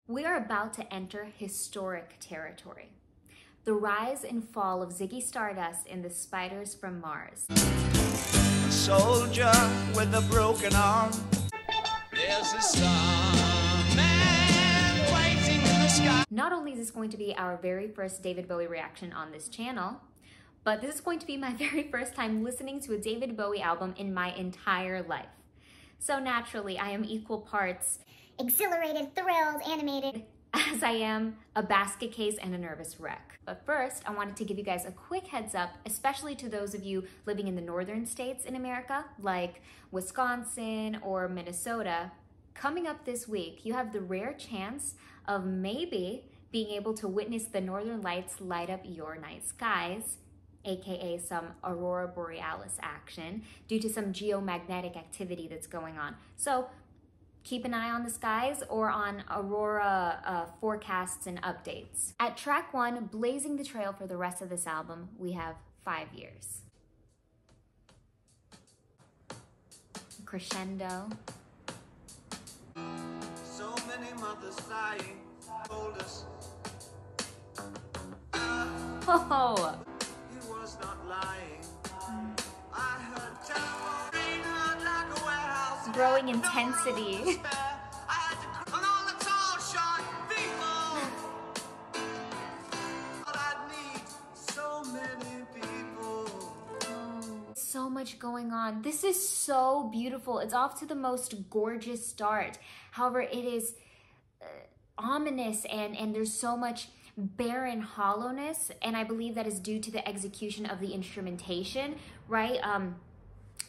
We are about to enter historic territory. The rise and fall of Ziggy Stardust and the Spiders from Mars. A soldier with a broken arm. There's a starman waiting in the sky. Not only is this going to be our very first David Bowie reaction on this channel, but this is going to be my very first time listening to a David Bowie album in my entire life. So naturally, I am equal parts exhilarated, thrilled, animated, as I am a basket case and a nervous wreck. But first, I wanted to give you guys a quick heads up, especially to those of you living in the northern states in America, like Wisconsin or Minnesota. Coming up this week, you have the rare chance of maybe being able to witness the northern lights light up your night skies, aka some aurora borealis action, due to some geomagnetic activity that's going on. So keep an eye on the skies or on aurora forecasts and updates. At track 1, blazing the trail for the rest of this album, we have 5 years. Crescendo. So many mothers sighing, told us. Oh! He was not lying. I heard tambourine heard like a warehouse. Growing intensity. I had to on all the tall, short people. All I need, so many people. So much going on. This is so beautiful. It's off to the most gorgeous start. However, it is ominous and there's so much barren hollowness, and I believe that is due to the execution of the instrumentation, right?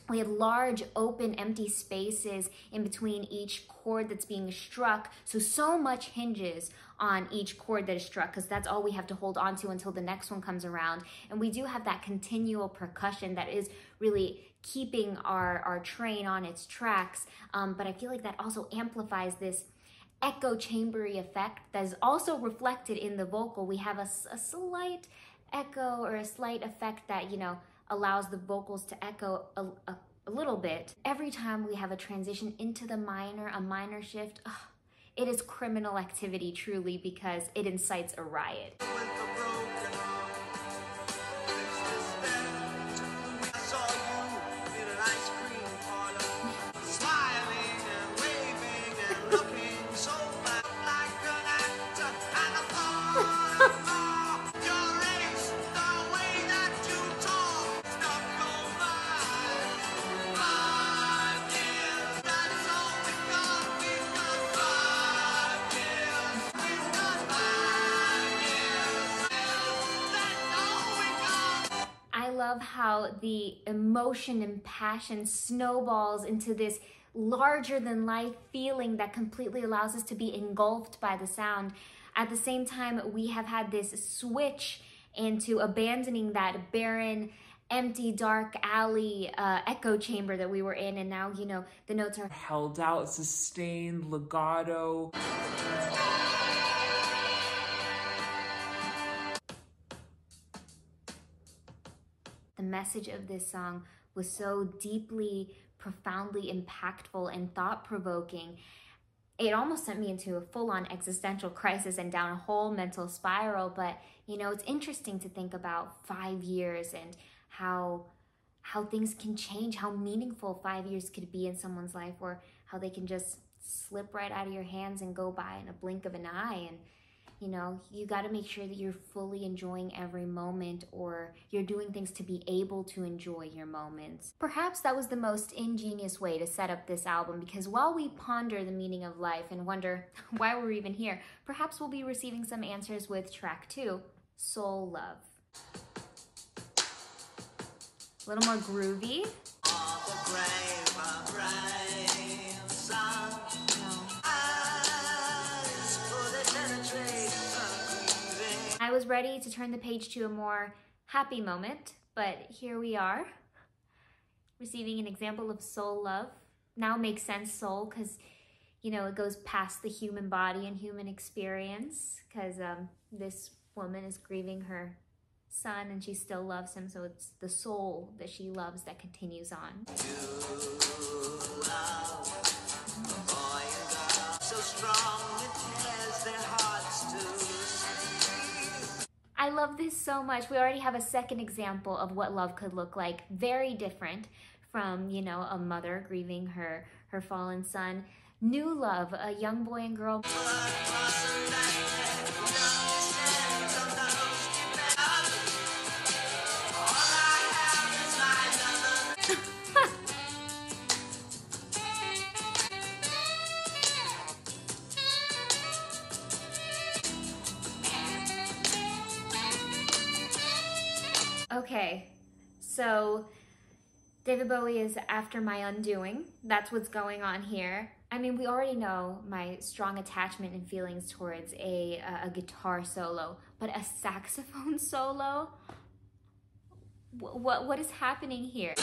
We have large open empty spaces in between each chord that's being struck, so much hinges on each chord that is struck, because that's all we have to hold on to until the next one comes around. And we do have that continual percussion that is really keeping our train on its tracks, but I feel like that also amplifies this echo chambery effect that is also reflected in the vocal. We have a slight echo or a slight effect that, you know, allows the vocals to echo a little bit. Every time we have a transition into the minor, a minor shift, it is criminal activity truly, because it incites a riot. Love how the emotion and passion snowballs into this larger than life feeling that completely allows us to be engulfed by the sound. At the same time, we have had this switch into abandoning that barren, empty, dark alley echo chamber that we were in, and now, you know, the notes are held out, sustained, legato. The message of this song was so deeply, profoundly impactful and thought-provoking. It almost sent me into a full-on existential crisis and down a whole mental spiral. But, you know, it's interesting to think about 5 years and how things can change, how meaningful 5 years could be in someone's life, or how they can just slip right out of your hands and go by in a blink of an eye. And you know, you got to make sure that you're fully enjoying every moment, or you're doing things to be able to enjoy your moments. Perhaps that was the most ingenious way to set up this album, because while we ponder the meaning of life and wonder why we're even here, perhaps we'll be receiving some answers with track 2, Soul Love. A little more groovy. I was ready to turn the page to a more happy moment, but here we are, receiving an example of soul love. Now makes sense, soul, because, you know, it goes past the human body and human experience, because this woman is grieving her son and she still loves him, so it's the soul that she loves that continues on. So strong it tears their this so much. We already have a second example of what love could look like. Very different from, you know, a mother grieving her fallen son. New love, a young boy and girl. Okay, so David Bowie is after my undoing. That's what's going on here. I mean, we already know my strong attachment and feelings towards a guitar solo, but a saxophone solo? What is happening here?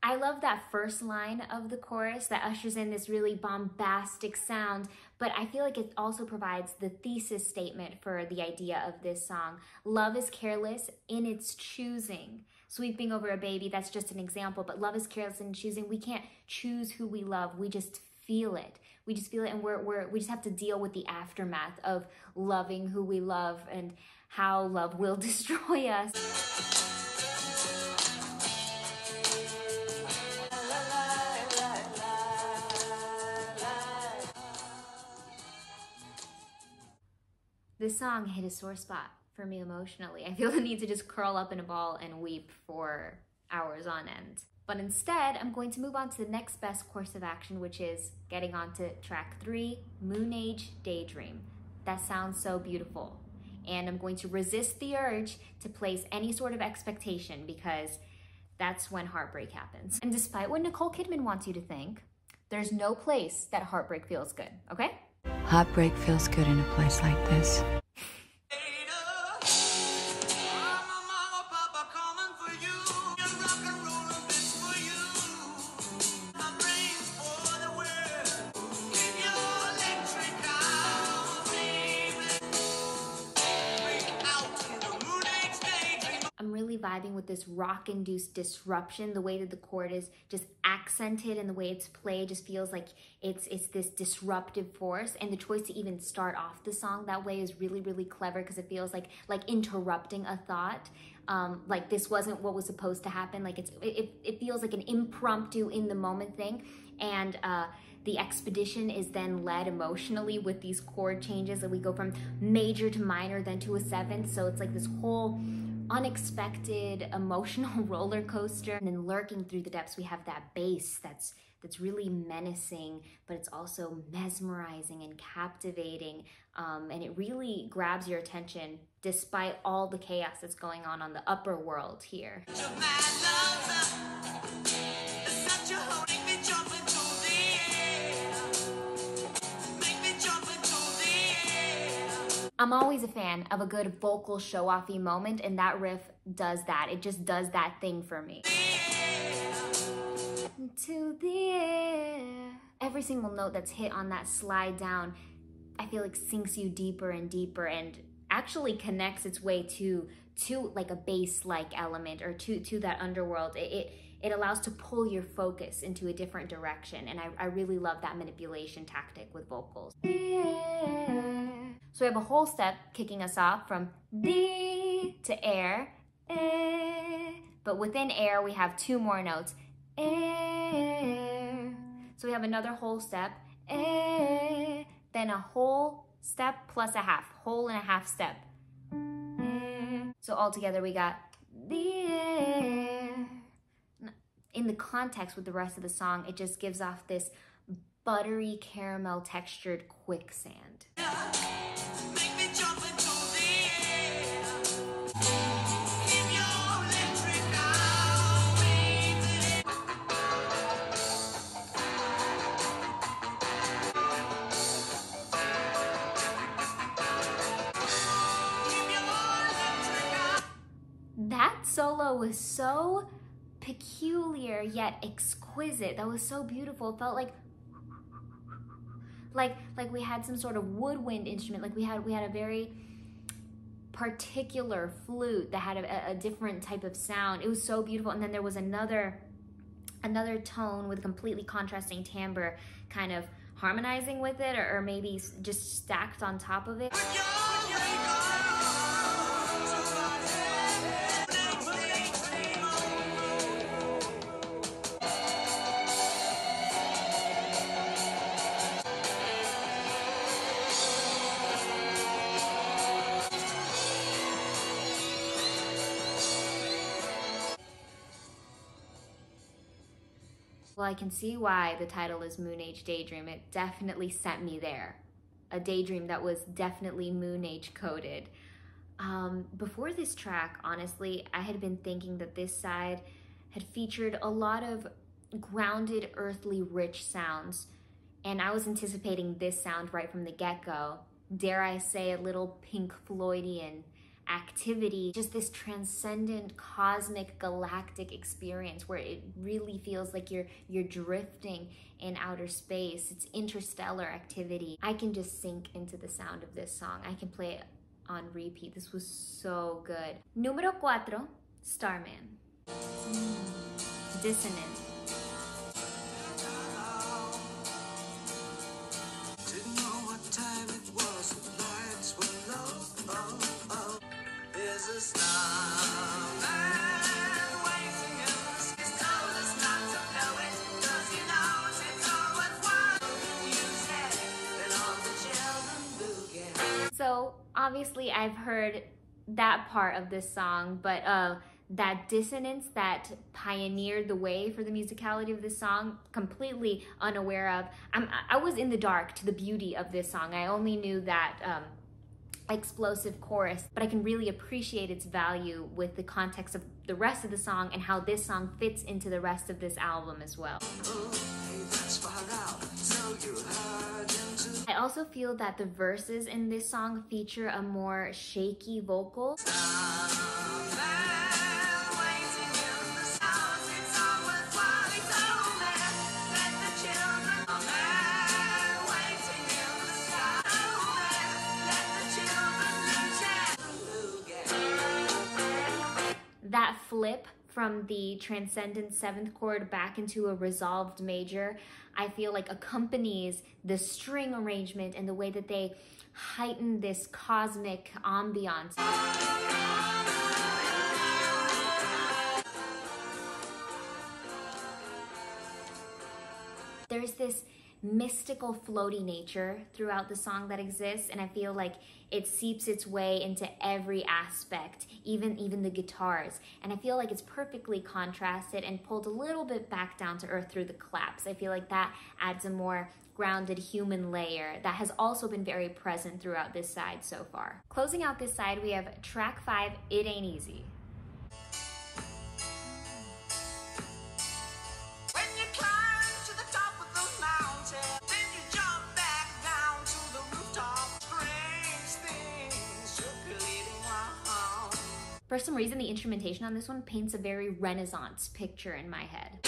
I love that first line of the chorus that ushers in this really bombastic sound, but I feel like it also provides the thesis statement for the idea of this song. Love is careless in its choosing. Sweeping over a baby, that's just an example, but love is careless in choosing. We can't choose who we love, we just feel it. We just feel it, and we just have to deal with the aftermath of loving who we love and how love will destroy us. This song hit a sore spot for me emotionally. I feel the need to just curl up in a ball and weep for hours on end. But instead, I'm going to move on to the next best course of action, which is getting on to track 3, Moon Age Daydream. That sounds so beautiful. And I'm going to resist the urge to place any sort of expectation because that's when heartbreak happens. And despite what Nicole Kidman wants you to think, there's no place that heartbreak feels good, okay? Heartbreak feels good in a place like this. I'm really vibing with this rock-induced disruption. The way that the chord is just accented and the way it's played just feels like it's this disruptive force. And the choice to even start off the song that way is really, really clever because it feels like interrupting a thought. Like this wasn't what was supposed to happen. Like it feels like an impromptu in the moment thing. And the expedition is then led emotionally with these chord changes, and we go from major to minor, then to a 7th. So it's like this whole unexpected emotional roller coaster. And then lurking through the depths, we have that bass that's really menacing, but it's also mesmerizing and captivating. And it really grabs your attention despite all the chaos that's going on the upper world here. I'm always a fan of a good vocal show-offy moment, and that riff does that. It just does that thing for me. To the air. Every single note that's hit on that slide down, I feel like sinks you deeper and deeper and actually connects its way to like a bass-like element or to that underworld. It allows to pull your focus into a different direction, and I really love that manipulation tactic with vocals. So we have a whole step kicking us off from D to air, but within air we have 2 more notes, air. So we have another whole step, then a whole step plus a half, whole and a half step. So all together we got the air. In the context with the rest of the song, it just gives off this buttery caramel textured quicksand. That solo was so peculiar yet exquisite. That was so beautiful. It felt like we had some sort of woodwind instrument. Like we had a very particular flute that had a different type of sound. It was so beautiful. And then there was another tone with completely contrasting timbre kind of harmonizing with it, or maybe just stacked on top of it. Well, I can see why the title is Moon Age Daydream. It definitely sent me there. A daydream that was definitely Moon Age coded. Before this track, honestly, I had been thinking that this side had featured a lot of grounded, earthly, rich sounds. And I was anticipating this sound right from the get-go. Dare I say, a little Pink Floydian activity, just this transcendent, cosmic, galactic experience where it really feels like you're drifting in outer space. It's interstellar activity. I can just sink into the sound of this song. I can play it on repeat. This was so good. Número 4, Starman. Dissonant. Didn't know what time it was, the lights were low. There's a starman waiting in the sky. He's told us not to know it, 'cause he knows it's all worthwhile. You said it, then all the children boogie. So obviously I've heard that part of this song, but that dissonance that pioneered the way for the musicality of this song, completely unaware of. I was in the dark to the beauty of this song. I only knew that explosive chorus, but I can really appreciate its value with the context of the rest of the song and how this song fits into the rest of this album as well. I also feel that the verses in this song feature a more shaky vocal. That flip from the transcendent 7th chord back into a resolved major, I feel like accompanies the string arrangement and the way that they heighten this cosmic ambiance. There's this mystical, floaty nature throughout the song that exists, and I feel like it seeps its way into every aspect, even the guitars. And I feel like it's perfectly contrasted and pulled a little bit back down to earth through the claps. I feel like that adds a more grounded human layer that has also been very present throughout this side so far. Closing out this side, we have track 5, It Ain't Easy. For some reason, the instrumentation on this one paints a very Renaissance picture in my head.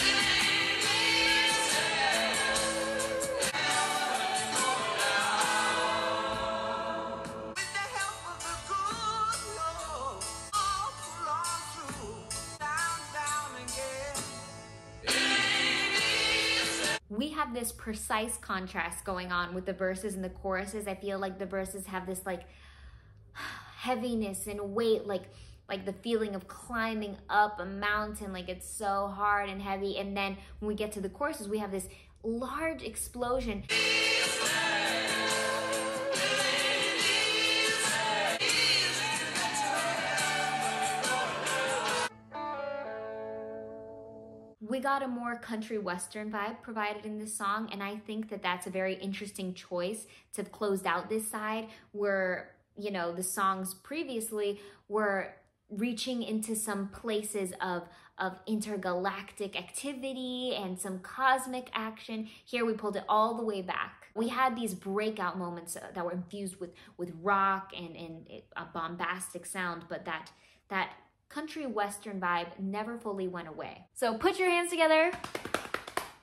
We have this precise contrast going on with the verses and the choruses. I feel like the verses have this like heaviness and weight, like the feeling of climbing up a mountain, like it's so hard and heavy. And then when we get to the choruses, we have this large explosion. We got a more country western vibe provided in this song, and I think that that's a very interesting choice to close out this side where, you know, the songs previously were reaching into some places of intergalactic activity and some cosmic action. Here we pulled it all the way back. We had these breakout moments that were infused with rock and a bombastic sound, but that country western vibe never fully went away. So put your hands together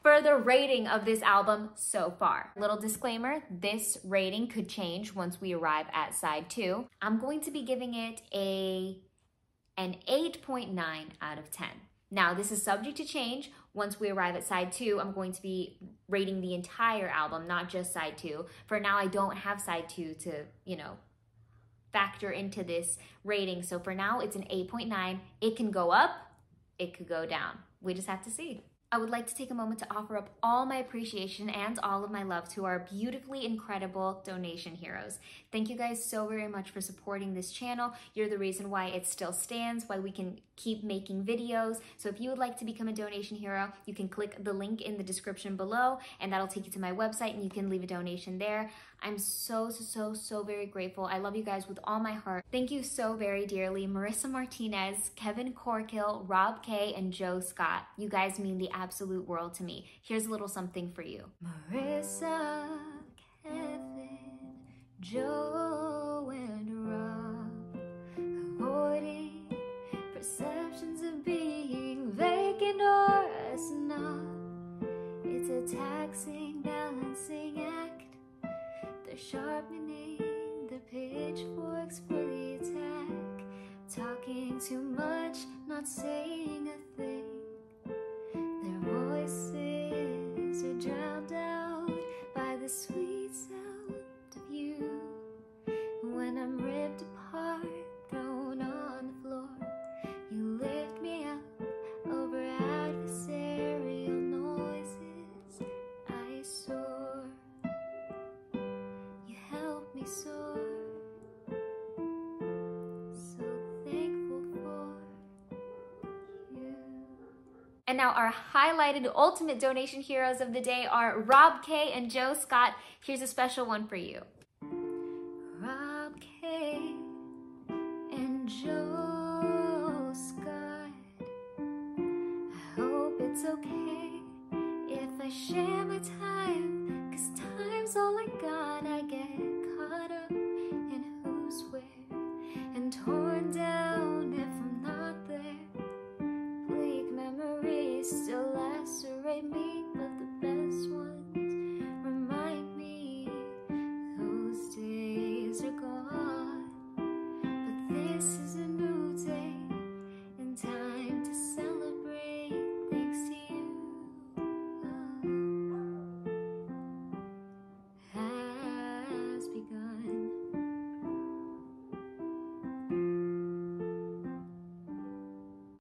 for the rating of this album so far. Little disclaimer, this rating could change once we arrive at side 2. I'm going to be giving it an 8.9 out of 10. Now, this is subject to change once we arrive at side 2, I'm going to be rating the entire album, not just side 2. For now, I don't have side 2 to, you know, factor into this rating. So for now, it's an 8.9. It can go up, it could go down. We just have to see. I would like to take a moment to offer up all my appreciation and all of my love to our beautifully incredible donation heroes. Thank you guys so very much for supporting this channel. You're the reason why it still stands, why we can keep making videos. So if you would like to become a donation hero, you can click the link in the description below and that'll take you to my website and you can leave a donation there. I'm so very grateful. I love you guys with all my heart. Thank you so very dearly, Marissa Martinez, Kevan Corkill, Rob K, and Joe Scott. You guys mean the absolute world to me. Here's a little something for you. Marissa, Kevin, Joe, and Rob, avoiding perceptions of being vacant or a snob. It's a taxing, balancing act. They're sharpening the pitchforks for the attack. Talking too much, not saying a thing. Their voices are drowned out by the sweet sound of you. When I'm ripped apart, thrown on the floor, you lift me up over adversarial noises. I soar, you help me soar. So thankful for you. And now our highlighted ultimate donation heroes of the day are Rob K and Joe Scott. Here's a special one for you. Rob K and Joe Scott, I hope it's okay if I share my time, 'cause time's all I got. I get caught up in who's where and torn down if I'm not there. Bleak memories still lacerate me, but the best ones remind me those days are gone. But this is a new day and time to celebrate thanks to you. Has begun.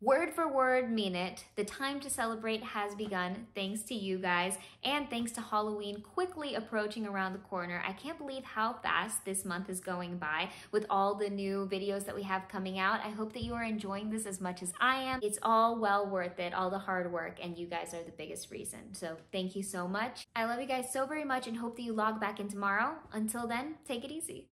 Word for word, mean it. The time to celebrate has begun thanks to you guys and thanks to Halloween quickly approaching around the corner. I can't believe how fast this month is going by with all the new videos that we have coming out. I hope that you are enjoying this as much as I am. It's all well worth it, all the hard work, and you guys are the biggest reason. So thank you so much. I love you guys so very much and hope that you log back in tomorrow. Until then, take it easy.